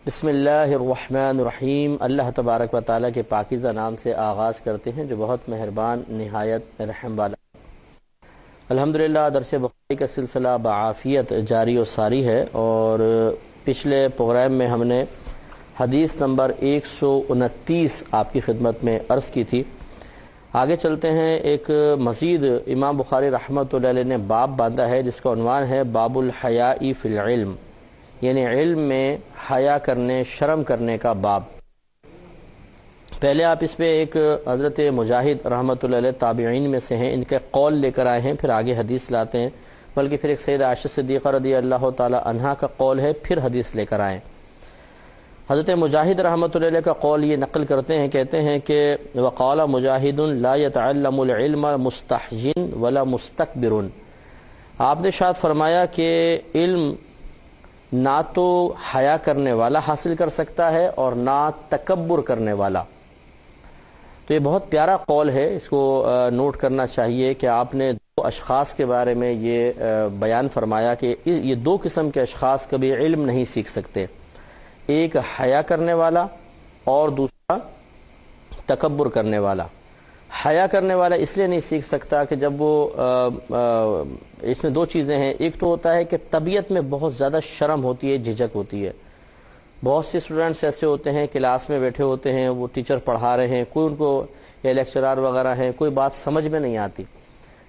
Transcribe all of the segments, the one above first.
بسم اللہ الرحمن الرحیم۔ اللہ تبارک و تعالیٰ کے پاکیزہ نام سے آغاز کرتے ہیں جو بہت مہربان نہایت رحم والا۔ الحمدللہ درس بخاری کا سلسلہ بعافیت جاری و ساری ہے، اور پچھلے پروگرام میں ہم نے حدیث نمبر 129 آپ کی خدمت میں عرض کی تھی۔ آگے چلتے ہیں، ایک مزید امام بخاری رحمۃ اللہ علیہ نے باب باندھا ہے جس کا عنوان ہے باب الحیاء فی العلم، یعنی علم میں حیا کرنے، شرم کرنے کا باب۔ پہلے آپ اس میں ایک حضرت مجاہد رحمۃ اللہ علیہ تابعین میں سے ہیں، ان کے قول لے کر آئے ہیں، پھر آگے حدیث لاتے ہیں، بلکہ پھر ایک سیدہ عائشہ صدیقہ رضی اللہ تعالی عنہا کا قول ہے، پھر حدیث لے کر آئیں۔ حضرت مجاہد رحمۃ اللہ علیہ کا قول یہ نقل کرتے ہیں، کہتے ہیں کہ وقال مجاہد لا يتعلم العلم مستحجن ولا مستكبر۔ آپ نے ارشاد فرمایا کہ علم نہ تو حیا کرنے والا حاصل کر سکتا ہے اور نہ تکبر کرنے والا۔ تو یہ بہت پیارا قول ہے، اس کو نوٹ کرنا چاہیے کہ آپ نے دو اشخاص کے بارے میں یہ بیان فرمایا کہ یہ دو قسم کے اشخاص کبھی علم نہیں سیکھ سکتے، ایک حیا کرنے والا اور دوسرا تکبر کرنے والا۔ حیا کرنے والا اس لیے نہیں سیکھ سکتا کہ جب وہ اس میں دو چیزیں ہیں، ایک تو ہوتا ہے کہ طبیعت میں بہت زیادہ شرم ہوتی ہے، جھجک ہوتی ہے۔ بہت سے اسٹوڈنٹس ایسے ہوتے ہیں کلاس میں بیٹھے ہوتے ہیں، وہ ٹیچر پڑھا رہے ہیں، کوئی ان کو یا لیکچرار وغیرہ ہیں، کوئی بات سمجھ میں نہیں آتی،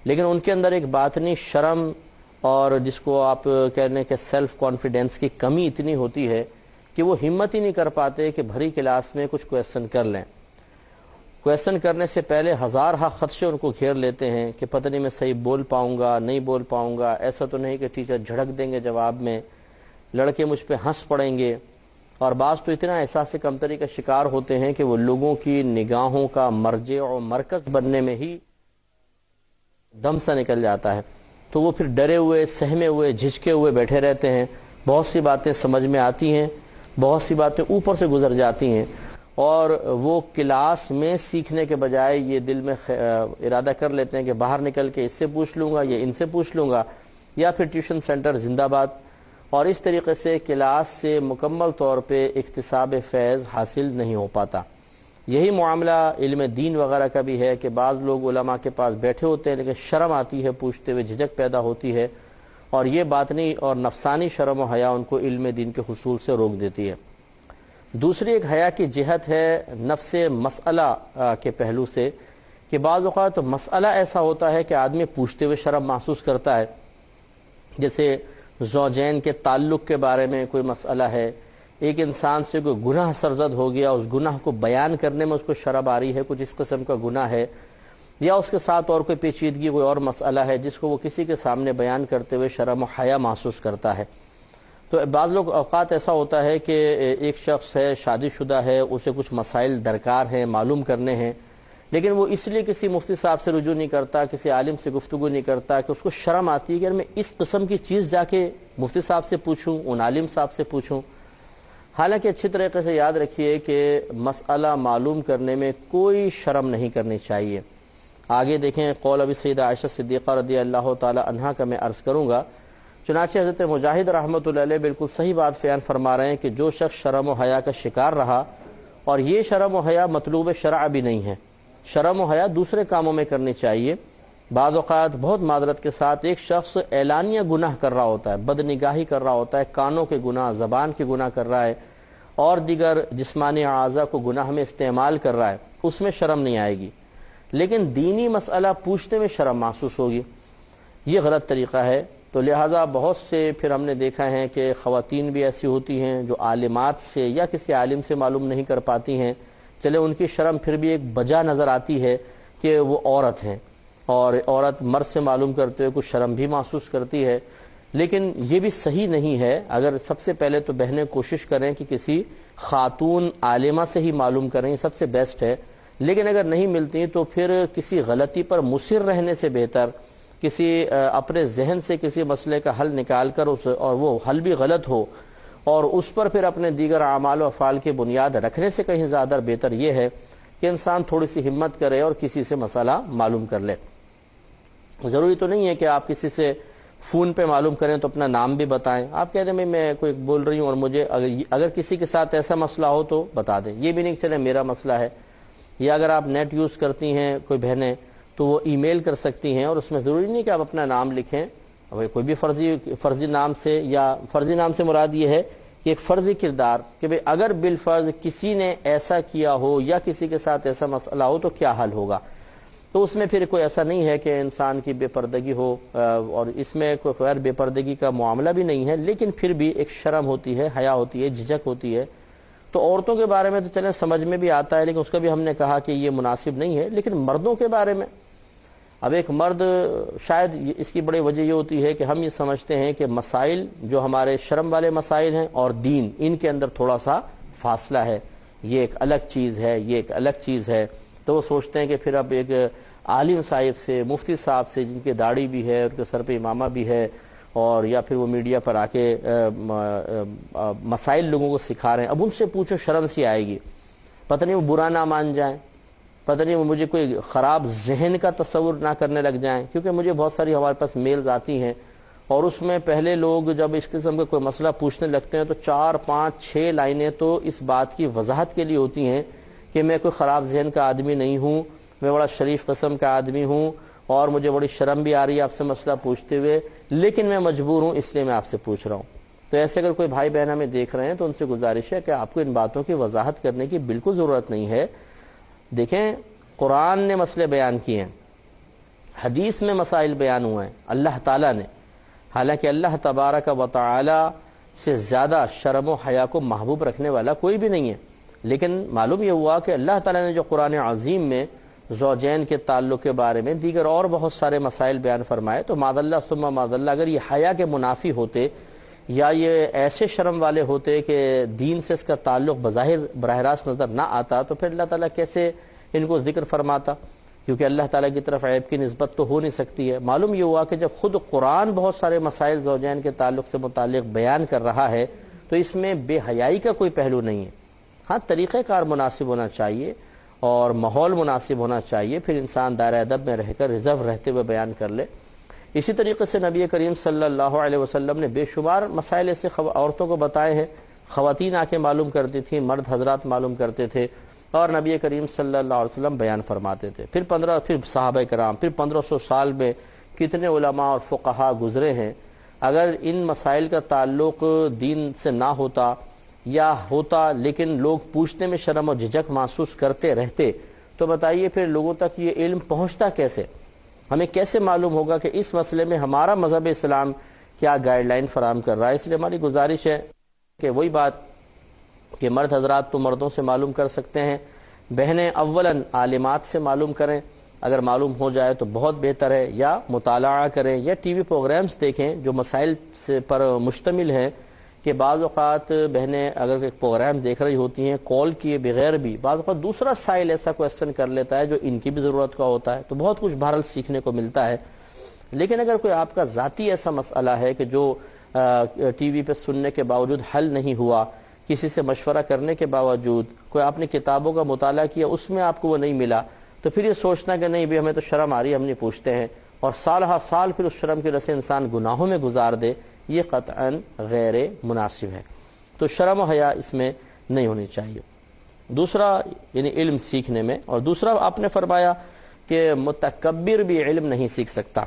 لیکن ان کے اندر ایک باطنی شرم اور جس کو آپ کہہ لیں کہ سیلف کانفیڈنس کی کمی اتنی ہوتی ہے کہ وہ ہمت ہی نہیں کر پاتے کہ بھری کلاس میں کچھ کویسچن کر لیں۔ کویسچن کرنے سے پہلے ہزارہا خدشے ان کو گھیر لیتے ہیں کہ پتہ نہیں میں صحیح بول پاؤں گا نہیں بول پاؤں گا، ایسا تو نہیں کہ ٹیچر جھڑک دیں گے جواب میں، لڑکے مجھ پہ ہنس پڑیں گے۔ اور بعض تو اتنا احساس کمتری کا شکار ہوتے ہیں کہ وہ لوگوں کی نگاہوں کا مرجع اور مرکز بننے میں ہی دم سا نکل جاتا ہے، تو وہ پھر ڈرے ہوئے، سہمے ہوئے، جھجکے ہوئے بیٹھے رہتے ہیں۔ بہت سی باتیں سمجھ میں آتی ہیں، بہت سی باتیں اوپر سے گزر جاتی ہیں، اور وہ کلاس میں سیکھنے کے بجائے یہ دل میں ارادہ کر لیتے ہیں کہ باہر نکل کے اس سے پوچھ لوں گا یا ان سے پوچھ لوں گا، یا پھر ٹیوشن سینٹر زندہ باد، اور اس طریقے سے کلاس سے مکمل طور پہ اکتساب فیض حاصل نہیں ہو پاتا۔ یہی معاملہ علم دین وغیرہ کا بھی ہے کہ بعض لوگ علماء کے پاس بیٹھے ہوتے ہیں لیکن شرم آتی ہے پوچھتے ہوئے، جھجک پیدا ہوتی ہے، اور یہ باطنی اور نفسانی شرم و حیا ان کو علم دین کے حصول سے روک دیتی ہے۔ دوسری ایک حیا کی جہت ہے نفس مسئلہ کے پہلو سے، کہ بعض اوقات مسئلہ ایسا ہوتا ہے کہ آدمی پوچھتے ہوئے شرم محسوس کرتا ہے، جیسے زوجین کے تعلق کے بارے میں کوئی مسئلہ ہے، ایک انسان سے کوئی گناہ سرزد ہو گیا، اس گناہ کو بیان کرنے میں اس کو شرم آ رہی ہے، کچھ اس قسم کا گناہ ہے، یا اس کے ساتھ اور کوئی پیچیدگی، کوئی اور مسئلہ ہے جس کو وہ کسی کے سامنے بیان کرتے ہوئے شرم و حیا محسوس کرتا ہے۔ تو بعض لوگ اوقات ایسا ہوتا ہے کہ ایک شخص ہے، شادی شدہ ہے، اسے کچھ مسائل درکار ہیں، معلوم کرنے ہیں، لیکن وہ اس لیے کسی مفتی صاحب سے رجوع نہیں کرتا، کسی عالم سے گفتگو نہیں کرتا کہ اس کو شرم آتی ہے کہ میں اس قسم کی چیز جا کے مفتی صاحب سے پوچھوں، ان عالم صاحب سے پوچھوں۔ حالانکہ اچھی طریقے سے یاد رکھیے کہ مسئلہ معلوم کرنے میں کوئی شرم نہیں کرنی چاہیے۔ آگے دیکھیں قول ابی سیدہ عائشہ صدیقہ رضی اللہ تعالی عنہا کا میں عرض کروں گا۔ چنانچہ حضرت مجاہد رحمۃ اللہ علیہ بالکل صحیح بات بیان فرما رہے ہیں کہ جو شخص شرم و حیا کا شکار رہا، اور یہ شرم و حیا مطلوب شرع بھی نہیں ہے، شرم و حیا دوسرے کاموں میں کرنی چاہیے۔ بعض اوقات بہت معذرت کے ساتھ ایک شخص اعلانیہ گناہ کر رہا ہوتا ہے، بدنگاہی کر رہا ہوتا ہے، کانوں کے گناہ، زبان کے گناہ کر رہا ہے، اور دیگر جسمانی اعضاء کو گناہ میں استعمال کر رہا ہے، اس میں شرم نہیں آئے گی، لیکن دینی مسئلہ پوچھنے میں شرم محسوس ہوگی، یہ غلط طریقہ ہے۔ تو لہٰذا بہت سے پھر ہم نے دیکھا ہے کہ خواتین بھی ایسی ہوتی ہیں جو عالمات سے یا کسی عالم سے معلوم نہیں کر پاتی ہیں، چلے ان کی شرم پھر بھی ایک بجا نظر آتی ہے کہ وہ عورت ہیں، اور عورت مرد سے معلوم کرتے ہوئے کچھ شرم بھی محسوس کرتی ہے، لیکن یہ بھی صحیح نہیں ہے۔ اگر سب سے پہلے تو بہنیں کوشش کریں کہ کسی خاتون عالمہ سے ہی معلوم کریں، یہ سب سے بیسٹ ہے، لیکن اگر نہیں ملتی تو پھر کسی غلطی پر مصر رہنے سے بہتر کسی اپنے ذہن سے کسی مسئلے کا حل نکال کر اور وہ حل بھی غلط ہو اور اس پر پھر اپنے دیگر اعمال و افعال کی بنیاد رکھنے سے کہیں زیادہ بہتر یہ ہے کہ انسان تھوڑی سی ہمت کرے اور کسی سے مسئلہ معلوم کر لے۔ ضروری تو نہیں ہے کہ آپ کسی سے فون پہ معلوم کریں تو اپنا نام بھی بتائیں. آپ کہتے ہیں بھائی میں کوئی بول رہی ہوں اور مجھے اگر کسی کے ساتھ ایسا مسئلہ ہو تو بتا دیں. یہ بھی نہیں چلے میرا مسئلہ ہے. یا اگر آپ نیٹ یوز کرتی ہیں کوئی بہنیں تو وہ ای میل کر سکتی ہیں, اور اس میں ضروری نہیں کہ آپ اپنا نام لکھیں. کوئی بھی فرضی نام سے, یا فرضی نام سے مراد یہ ہے کہ ایک فرضی کردار کہ بھئی اگر بالفرض کسی نے ایسا کیا ہو یا کسی کے ساتھ ایسا مسئلہ ہو تو کیا حل ہوگا. تو اس میں پھر کوئی ایسا نہیں ہے کہ انسان کی بے پردگی ہو, اور اس میں کوئی غیر بے پردگی کا معاملہ بھی نہیں ہے, لیکن پھر بھی ایک شرم ہوتی ہے, حیا ہوتی ہے, جھجک ہوتی ہے. تو عورتوں کے بارے میں تو چلیں سمجھ میں بھی آتا ہے, لیکن اس کا بھی ہم نے کہا کہ یہ مناسب نہیں ہے. لیکن مردوں کے بارے میں, اب ایک مرد, شاید اس کی بڑی وجہ یہ ہوتی ہے کہ ہم یہ سمجھتے ہیں کہ مسائل جو ہمارے شرم والے مسائل ہیں اور دین, ان کے اندر تھوڑا سا فاصلہ ہے, یہ ایک الگ چیز ہے, یہ ایک الگ چیز ہے. تو وہ سوچتے ہیں کہ پھر اب ایک عالم صاحب سے, مفتی صاحب سے جن کے داڑھی بھی ہے, ان کے سر پہ امامہ بھی ہے, اور یا پھر وہ میڈیا پر آ کے مسائل لوگوں کو سکھا رہے ہیں, اب ان سے پوچھو شرم سی آئے گی, پتہ نہیں وہ برا نہ مان جائیں, پتہ نہیں وہ مجھے کوئی خراب ذہن کا تصور نہ کرنے لگ جائیں. کیونکہ مجھے بہت ساری ہمارے پاس میلز آتی ہیں, اور اس میں پہلے لوگ جب اس قسم کا کوئی مسئلہ پوچھنے لگتے ہیں تو 4 5 6 لائنیں تو اس بات کی وضاحت کے لیے ہوتی ہیں کہ میں کوئی خراب ذہن کا آدمی نہیں ہوں, میں بڑا شریف قسم کا آدمی ہوں, اور مجھے بڑی شرم بھی آ رہی ہے آپ سے مسئلہ پوچھتے ہوئے, لیکن میں مجبور ہوں اس لیے میں آپ سے پوچھ رہا ہوں. تو ایسے اگر کوئی بھائی بہن ہمیں دیکھ رہے ہیں تو ان سے گزارش ہے کہ آپ کو ان باتوں کی وضاحت کرنے کی بالکل ضرورت نہیں ہے. دیکھیں, قرآن نے مسئلے بیان کیے ہیں, حدیث میں مسائل بیان ہوئے ہیں, اللہ تعالیٰ نے, حالانکہ اللہ تبارک و تعالی سے زیادہ شرم و حیا کو محبوب رکھنے والا کوئی بھی نہیں ہے. لیکن معلوم یہ ہوا کہ اللہ تعالیٰ نے جو قرآن عظیم میں زوجین کے تعلق کے بارے میں دیگر اور بہت سارے مسائل بیان فرمائے, تو معاذ اللہ ثم معاذ اللہ اگر یہ حیا کے منافی ہوتے یا یہ ایسے شرم والے ہوتے کہ دین سے اس کا تعلق بظاہر براہ راست نظر نہ آتا, تو پھر اللہ تعالیٰ کیسے ان کو ذکر فرماتا, کیونکہ اللہ تعالیٰ کی طرف عیب کی نسبت تو ہو نہیں سکتی ہے. معلوم یہ ہوا کہ جب خود قرآن بہت سارے مسائل زوجین کے تعلق سے متعلق بیان کر رہا ہے تو اس میں بے حیائی کا کوئی پہلو نہیں ہے. ہاں, طریقہ کار مناسب ہونا چاہیے اور ماحول مناسب ہونا چاہیے, پھر انسان دائرہ ادب میں رہ کر ریزرو رہتے ہوئے بیان کر لے. اسی طریقے سے نبی کریم صلی اللہ علیہ وسلم نے بے شمار مسائل ایسے عورتوں کو بتائے ہیں, خواتین آ کے معلوم کرتی تھیں, مرد حضرات معلوم کرتے تھے, اور نبی کریم صلی اللہ علیہ وسلم بیان فرماتے تھے. پھر صحابہ کرام, پھر 1500 سال میں کتنے علماء اور فقہا گزرے ہیں. اگر ان مسائل کا تعلق دین سے نہ ہوتا یا ہوتا لیکن لوگ پوچھنے میں شرم و جھجک محسوس کرتے رہتے, تو بتائیے پھر لوگوں تک یہ علم پہنچتا کیسے؟ ہمیں کیسے معلوم ہوگا کہ اس مسئلے میں ہمارا مذہب اسلام کیا گائیڈ لائن فراہم کر رہا ہے؟ اس لیے ہماری گزارش ہے کہ وہی بات کہ مرد حضرات تو مردوں سے معلوم کر سکتے ہیں, بہنیں اولاً عالمات سے معلوم کریں, اگر معلوم ہو جائے تو بہت بہتر ہے, یا مطالعہ کریں یا ٹی وی پروگرامز دیکھیں جو مسائل سے پر مشتمل ہیں. کہ بعض اوقات بہنیں اگر ایک پروگرام دیکھ رہی ہوتی ہیں, کال کیے بغیر بھی بعض اوقات دوسرا سائل ایسا کویسچن کر لیتا ہے جو ان کی بھی ضرورت کا ہوتا ہے, تو بہت کچھ بہرحال سیکھنے کو ملتا ہے. لیکن اگر کوئی آپ کا ذاتی ایسا مسئلہ ہے کہ جو ٹی وی پہ سننے کے باوجود حل نہیں ہوا, کسی سے مشورہ کرنے کے باوجود, کوئی آپ نے کتابوں کا مطالعہ کیا اس میں آپ کو وہ نہیں ملا, تو پھر یہ سوچنا کہ نہیں بھی ہمیں تو شرم آ رہی ہے ہم نہیں پوچھتے ہیں, اور سال ہا سال پھر اس شرم کی وجہ سے انسان گناہوں میں گزار دے, یہ قطعاً غیر مناسب ہے. تو شرم و حیا اس میں نہیں ہونی چاہیے. دوسرا یعنی علم سیکھنے میں, اور دوسرا آپ نے فرمایا کہ متکبر بھی علم نہیں سیکھ سکتا.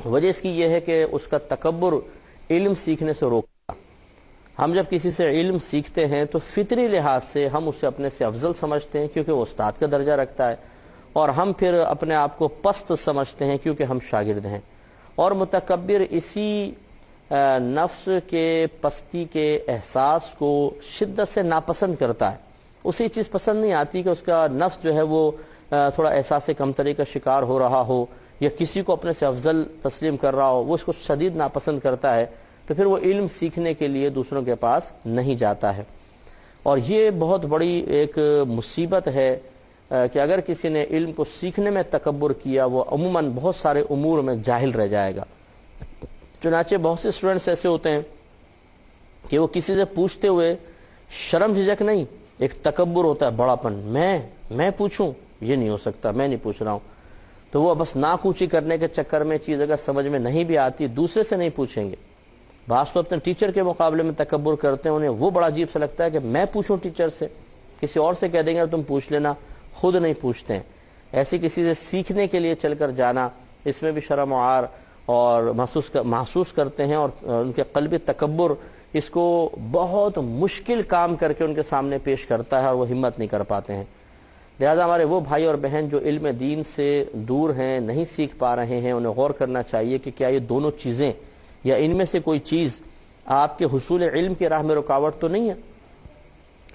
وجہ اس کی یہ ہے کہ اس کا تکبر علم سیکھنے سے روکتا. ہم جب کسی سے علم سیکھتے ہیں تو فطری لحاظ سے ہم اسے اپنے سے افضل سمجھتے ہیں کیونکہ وہ استاد کا درجہ رکھتا ہے, اور ہم پھر اپنے آپ کو پست سمجھتے ہیں کیونکہ ہم شاگرد ہیں. اور متکبر اسی نفس کے پستی کے احساس کو شدت سے ناپسند کرتا ہے. اسے چیز پسند نہیں آتی کہ اس کا نفس جو ہے وہ تھوڑا احساس کمتری کا شکار ہو رہا ہو یا کسی کو اپنے سے افضل تسلیم کر رہا ہو, وہ اس کو شدید ناپسند کرتا ہے, تو پھر وہ علم سیکھنے کے لیے دوسروں کے پاس نہیں جاتا ہے. اور یہ بہت بڑی ایک مصیبت ہے کہ اگر کسی نے علم کو سیکھنے میں تکبر کیا, وہ عموماً بہت سارے امور میں جاہل رہ جائے گا. چنانچہ بہت سے اسٹوڈنٹس ایسے ہوتے ہیں کہ وہ کسی سے پوچھتے ہوئے شرم جھجک نہیں, ایک تکبر ہوتا ہے, بڑاپن, میں پوچھوں, یہ نہیں ہو سکتا, میں نہیں پوچھ رہا ہوں. تو وہ بس ناکوچی کرنے کے چکر میں چیز اگر سمجھ میں نہیں بھی آتی دوسرے سے نہیں پوچھیں گے. بعض تو اپنے ٹیچر کے مقابلے میں تکبر کرتے ہیں, انہیں وہ بڑا عجیب سا لگتا ہے کہ میں پوچھوں ٹیچر سے, کسی اور سے کہہ دیں گے تم پوچھ لینا, خود نہیں پوچھتے ہیں. ایسی کسی سے سیکھنے کے لیے چل کر جانا, اس میں بھی شرم و عار اور محسوس کرتے ہیں, اور ان کے قلبی تکبر اس کو بہت مشکل کام کر کے ان کے سامنے پیش کرتا ہے اور وہ ہمت نہیں کر پاتے ہیں. لہذا ہمارے وہ بھائی اور بہن جو علم دین سے دور ہیں, نہیں سیکھ پا رہے ہیں, انہیں غور کرنا چاہیے کہ کیا یہ دونوں چیزیں یا ان میں سے کوئی چیز آپ کے حصول علم کی راہ میں رکاوٹ تو نہیں ہے.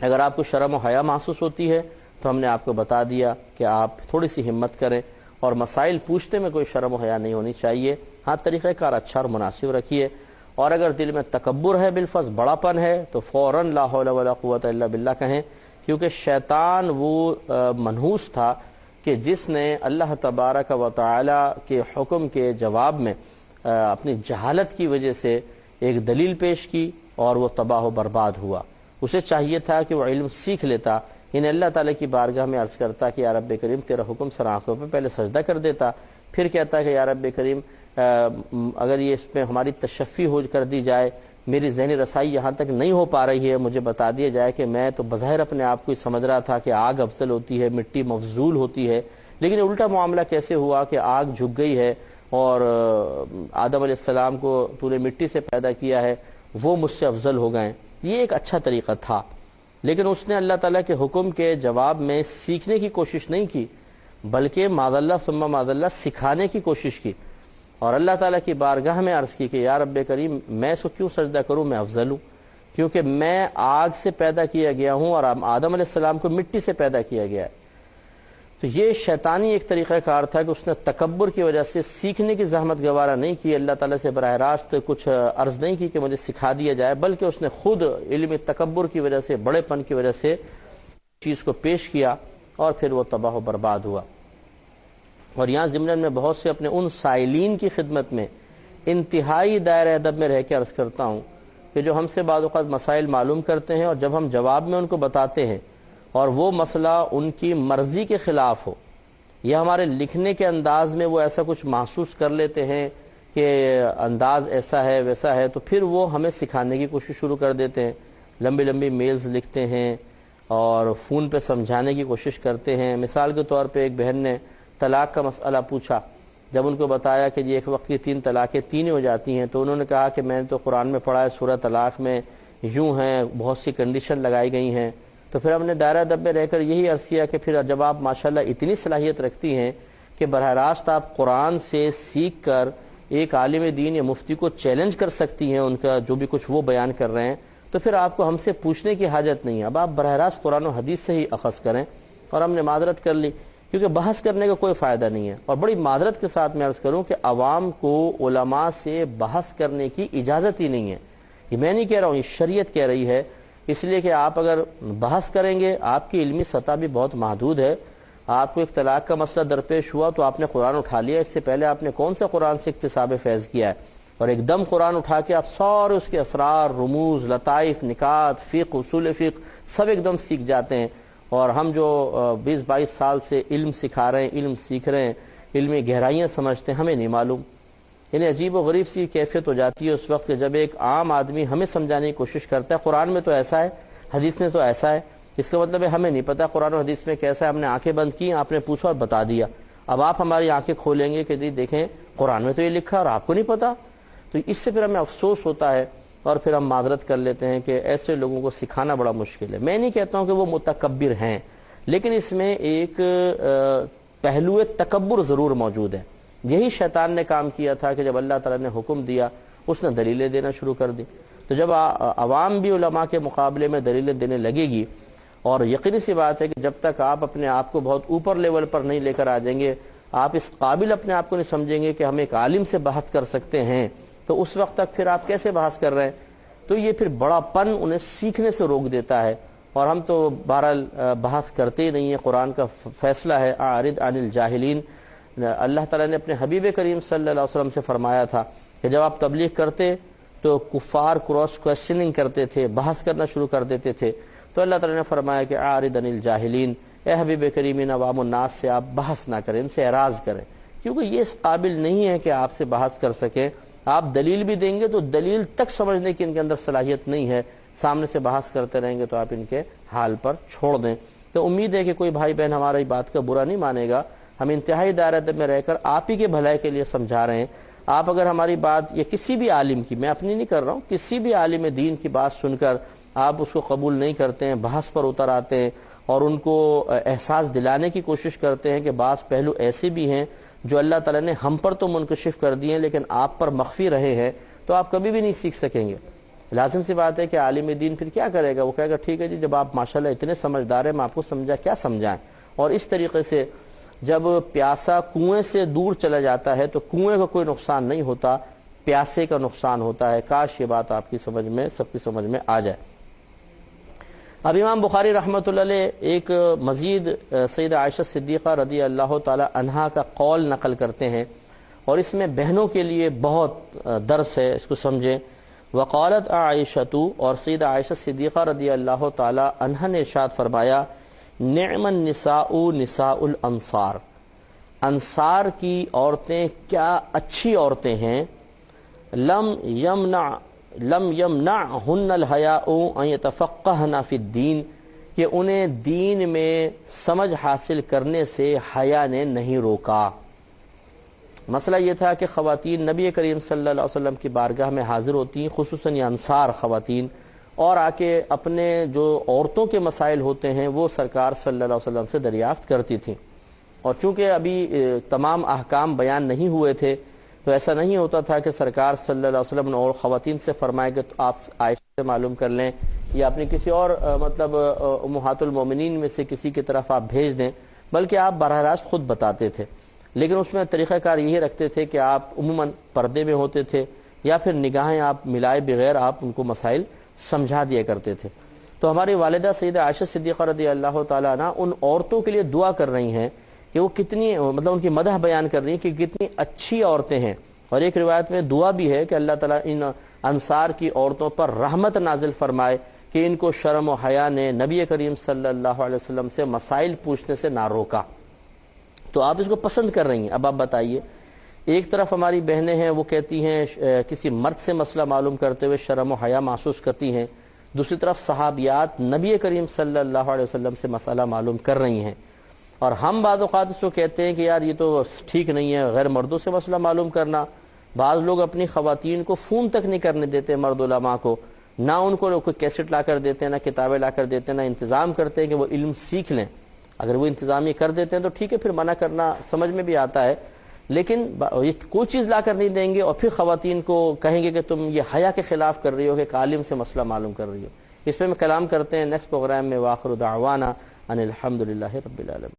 اگر آپ کو شرم و حیا محسوس ہوتی ہے تو ہم نے آپ کو بتا دیا کہ آپ تھوڑی سی ہمت کریں, اور مسائل پوچھنے میں کوئی شرم و حیا نہیں ہونی چاہیے. ہاں, طریقہ کار اچھا اور مناسب رکھیے, اور اگر دل میں تکبر ہے, بالفرض بڑا پن ہے, تو فوراً لا حول ولا قوت الا باللہ کہیں, کیونکہ شیطان وہ منحوس تھا کہ جس نے اللہ تبارک و تعالی کے حکم کے جواب میں اپنی جہالت کی وجہ سے ایک دلیل پیش کی اور وہ تباہ و برباد ہوا. اسے چاہیے تھا کہ وہ علم سیکھ لیتا, انہیں اللہ تعالیٰ کی بارگاہ میں عرض کرتا کہ یا رب کریم تیرا حکم سر آنکھوں پہ پہلے سجدہ کر دیتا, پھر کہتا کہ یا رب کریم اگر یہ اس میں ہماری تشفی ہو کر دی جائے, میری ذہنی رسائی یہاں تک نہیں ہو پا رہی ہے, مجھے بتا دیا جائے کہ میں تو بظاہر اپنے آپ کو ہی سمجھ رہا تھا کہ آگ افضل ہوتی ہے, مٹی مفضول ہوتی ہے, لیکن الٹا معاملہ کیسے ہوا کہ آگ جھک گئی ہے اور آدم علیہ السلام کو تو نے مٹی سے پیدا کیا ہے, وہ مجھ سے افضل ہو گئے. یہ ایک اچھا طریقہ تھا, لیکن اس نے اللہ تعالیٰ کے حکم کے جواب میں سیکھنے کی کوشش نہیں کی, بلکہ معاذ اللہ ثم معاذ اللہ سکھانے کی کوشش کی, اور اللہ تعالیٰ کی بارگاہ میں عرض کی کہ یا رب کریم میں اس کو کیوں سجدہ کروں, میں افضل ہوں, کیونکہ میں آگ سے پیدا کیا گیا ہوں اور آدم علیہ السلام کو مٹی سے پیدا کیا گیا ہے. تو یہ شیطانی ایک طریقہ کار تھا کہ اس نے تکبر کی وجہ سے سیکھنے کی زحمت گوارا نہیں کی, اللہ تعالیٰ سے براہ راست کچھ عرض نہیں کی کہ مجھے سکھا دیا جائے, بلکہ اس نے خود علم تکبر کی وجہ سے, بڑے پن کی وجہ سے چیز کو پیش کیا اور پھر وہ تباہ و برباد ہوا. اور یہاں ضمن میں بہت سے اپنے ان سائلین کی خدمت میں انتہائی دائرہ ادب میں رہ کے عرض کرتا ہوں کہ جو ہم سے بعض اوقات مسائل معلوم کرتے ہیں, اور جب ہم جواب میں ان کو بتاتے ہیں اور وہ مسئلہ ان کی مرضی کے خلاف ہو, یا ہمارے لکھنے کے انداز میں وہ ایسا کچھ محسوس کر لیتے ہیں کہ انداز ایسا ہے ویسا ہے, تو پھر وہ ہمیں سکھانے کی کوشش شروع کر دیتے ہیں, لمبی لمبی میلز لکھتے ہیں اور فون پہ سمجھانے کی کوشش کرتے ہیں. مثال کے طور پہ ایک بہن نے طلاق کا مسئلہ پوچھا, جب ان کو بتایا کہ ایک وقت کی 3 طلاقیں 3 ہو جاتی ہیں, تو انہوں نے کہا کہ میں نے تو قرآن میں پڑھا ہے سورہ طلاق میں یوں ہیں, بہت سی کنڈیشن لگائی گئی ہیں. تو پھر ہم نے دائرہ ادب میں رہ کر یہی عرض کیا کہ پھر جب آپ ماشاءاللہ اتنی صلاحیت رکھتی ہیں کہ براہ راست آپ قرآن سے سیکھ کر ایک عالم دین یا مفتی کو چیلنج کر سکتی ہیں, ان کا جو بھی کچھ وہ بیان کر رہے ہیں, تو پھر آپ کو ہم سے پوچھنے کی حاجت نہیں ہے. اب آپ براہ راست قرآن و حدیث سے ہی اخذ کریں. اور ہم نے معذرت کر لی, کیونکہ بحث کرنے کا کوئی فائدہ نہیں ہے. اور بڑی معذرت کے ساتھ میں عرض کروں کہ عوام کو علماء سے بحث کرنے کی اجازت ہی نہیں ہے. یہ میں نہیں کہہ رہا ہوں, یہ شریعت کہہ رہی ہے, اس لیے کہ آپ اگر بحث کریں گے, آپ کی علمی سطح بھی بہت محدود ہے. آپ کو ایک طلاق کا مسئلہ درپیش ہوا تو آپ نے قرآن اٹھا لیا, اس سے پہلے آپ نے کون سے قرآن سے اکتساب فیض کیا ہے, اور ایک دم قرآن اٹھا کے آپ سارے اس کے اسرار, رموز, لطائف, نکات, فقہ, اصول فقہ سب ایک دم سیکھ جاتے ہیں. اور ہم جو 20-22 سال سے علم سکھا رہے ہیں, علم سیکھ رہے ہیں, علمی گہرائیاں سمجھتے ہیں, ہمیں نہیں معلوم. یعنی عجیب و غریب سی کیفیت ہو جاتی ہے اس وقت کہ جب ایک عام آدمی ہمیں سمجھانے کی کوشش کرتا ہے قرآن میں تو ایسا ہے, حدیث میں تو ایسا ہے. اس کا مطلب ہے ہمیں نہیں پتا قرآن و حدیث میں کیسا ہے, ہم نے آنکھیں بند کی, آپ نے پوچھا اور بتا دیا. اب آپ ہماری آنکھیں کھولیں گے کہ دیکھیں قرآن میں تو یہ لکھا اور آپ کو نہیں پتا, تو اس سے پھر ہمیں افسوس ہوتا ہے اور پھر ہم معذرت کر لیتے ہیں کہ ایسے لوگوں کو سکھانا بڑا مشکل ہے. میں نہیں کہتا ہوں کہ وہ متکبر ہیں, لیکن اس میں ایک پہلو تکبر ضرور موجود ہے. یہی شیطان نے کام کیا تھا کہ جب اللہ تعالیٰ نے حکم دیا اس نے دلیلیں دینا شروع کر دی. تو جب عوام بھی علماء کے مقابلے میں دلیلیں دینے لگے گی, اور یقینی سی بات ہے کہ جب تک آپ اپنے آپ کو بہت اوپر لیول پر نہیں لے کر آ جائیں گے, آپ اس قابل اپنے آپ کو نہیں سمجھیں گے کہ ہم ایک عالم سے بحث کر سکتے ہیں, تو اس وقت تک پھر آپ کیسے بحث کر رہے ہیں؟ تو یہ پھر بڑا پن انہیں سیکھنے سے روک دیتا ہے. اور ہم تو بہرحال بحث کرتے ہی نہیں ہیں. قرآن کا فیصلہ ہے اعرض عن الجاہلین. اللہ تعالیٰ نے اپنے حبیب کریم صلی اللہ علیہ وسلم سے فرمایا تھا کہ جب آپ تبلیغ کرتے تو کفار کراس کوشچننگ کرتے تھے, بحث کرنا شروع کر دیتے تھے. تو اللہ تعالیٰ نے فرمایا کہ اعرض عن الجاہلین, اے حبیب کریم ان عوام الناس سے آپ بحث نہ کریں, ان سے اعراض کریں, کیونکہ یہ اس قابل نہیں ہے کہ آپ سے بحث کر سکیں. آپ دلیل بھی دیں گے تو دلیل تک سمجھنے کی ان کے اندر صلاحیت نہیں ہے، سامنے سے بحث کرتے رہیں گے تو آپ ان کے حال پر چھوڑ دیں. تو امید ہے کہ کوئی بھائی بہن ہماری بات کا برا نہیں مانے گا. ہم انتہائی دائرے میں رہ کر آپ ہی کے بھلائی کے لیے سمجھا رہے ہیں. آپ اگر ہماری بات یا کسی بھی عالم کی، میں اپنی نہیں کر رہا ہوں، کسی بھی عالم دین کی بات سن کر آپ اس کو قبول نہیں کرتے ہیں، بحث پر اتر آتے ہیں اور ان کو احساس دلانے کی کوشش کرتے ہیں کہ بعض پہلو ایسے بھی ہیں جو اللہ تعالیٰ نے ہم پر تو منکشف کر دیے ہیں لیکن آپ پر مخفی رہے ہیں، تو آپ کبھی بھی نہیں سیکھ سکیں گے. لازم سی بات ہے کہ عالم دین پھر کیا کرے گا؟ وہ کہے گا ٹھیک ہے جی، جب آپ ماشاءاللہ اتنے سمجھدار ہیں، میں آپ کو کیا سمجھائیں. اور اس طریقے سے جب پیاسا کنویں سے دور چلا جاتا ہے تو کنویں کا کوئی نقصان نہیں ہوتا، پیاسے کا نقصان ہوتا ہے. کاش یہ بات آپ کی سمجھ میں، سب کی سمجھ میں آ جائے. اب امام بخاری رحمۃ اللہ علیہ ایک مزید سیدہ عائشہ صدیقہ رضی اللہ تعالی عنہا کا قول نقل کرتے ہیں اور اس میں بہنوں کے لیے بہت درس ہے، اس کو سمجھیں. وقالت عائشہ، اور سیدہ عائشہ صدیقہ رضی اللہ تعالی عنہا نے ارشاد فرمایا، نعم النساء نساء الانصار، انصار کی عورتیں کیا اچھی عورتیں ہیں. لم یمنعہن الحیاء ان یتفقہن فی الدین، کہ انہیں دین میں سمجھ حاصل کرنے سے حیا نے نہیں روکا. مسئلہ یہ تھا کہ خواتین نبی کریم صلی اللہ علیہ وسلم کی بارگاہ میں حاضر ہوتی ہیں، خصوصاً یہ انصار خواتین، اور آ کے اپنے جو عورتوں کے مسائل ہوتے ہیں وہ سرکار صلی اللہ علیہ وسلم سے دریافت کرتی تھیں. اور چونکہ ابھی تمام احکام بیان نہیں ہوئے تھے تو ایسا نہیں ہوتا تھا کہ سرکار صلی اللہ علیہ وسلم نے اور خواتین سے فرمائے کہ آپ عائشہ سے معلوم کر لیں یا اپنے کسی اور مطلب امہات المومنین میں سے کسی کی طرف آپ بھیج دیں، بلکہ آپ براہ راست خود بتاتے تھے. لیکن اس میں طریقہ کار یہی رکھتے تھے کہ آپ عموماً پردے میں ہوتے تھے یا پھر نگاہیں آپ ملائے بغیر آپ ان کو مسائل سمجھا دیا کرتے تھے. تو ہماری والدہ سیدہ عائشہ صدیقہ رضی اللہ تعالیٰ عنہ ان عورتوں کے لیے دعا کر رہی ہیں کہ وہ کتنی مطلب ان کی مدح بیان کر رہی ہیں کہ کتنی اچھی عورتیں ہیں. اور ایک روایت میں دعا بھی ہے کہ اللہ تعالیٰ ان انصار کی عورتوں پر رحمت نازل فرمائے کہ ان کو شرم و حیا نے نبی کریم صلی اللہ علیہ وسلم سے مسائل پوچھنے سے نہ روکا. تو آپ اس کو پسند کر رہی ہیں. اب آپ بتائیے، ایک طرف ہماری بہنیں ہیں وہ کہتی ہیں کسی مرد سے مسئلہ معلوم کرتے ہوئے شرم و حیا محسوس کرتی ہیں، دوسری طرف صحابیات نبی کریم صلی اللہ علیہ وسلم سے مسئلہ معلوم کر رہی ہیں. اور ہم بعض اوقات اس کو کہتے ہیں کہ یار یہ تو ٹھیک نہیں ہے غیر مردوں سے مسئلہ معلوم کرنا. بعض لوگ اپنی خواتین کو فون تک نہیں کرنے دیتے مرد علماء کو، نہ ان کو کوئی کیسٹ لا کر دیتے ہیں، نہ کتابیں لا کر دیتے ہیں، نہ انتظام کرتے ہیں کہ وہ علم سیکھ لیں. اگر وہ انتظام یہ کر دیتے ہیں تو ٹھیک ہے، پھر منع کرنا سمجھ میں بھی آتا ہے، لیکن یہ کوئی چیز لا کر نہیں دیں گے اور پھر خواتین کو کہیں گے کہ تم یہ حیا کے خلاف کر رہی ہو کہ ایک عالم سے مسئلہ معلوم کر رہی ہو. اس پہ میں کلام کرتے ہیں نیکسٹ پروگرام میں. وآخر دعوانا ان الحمدللہ رب العالمین.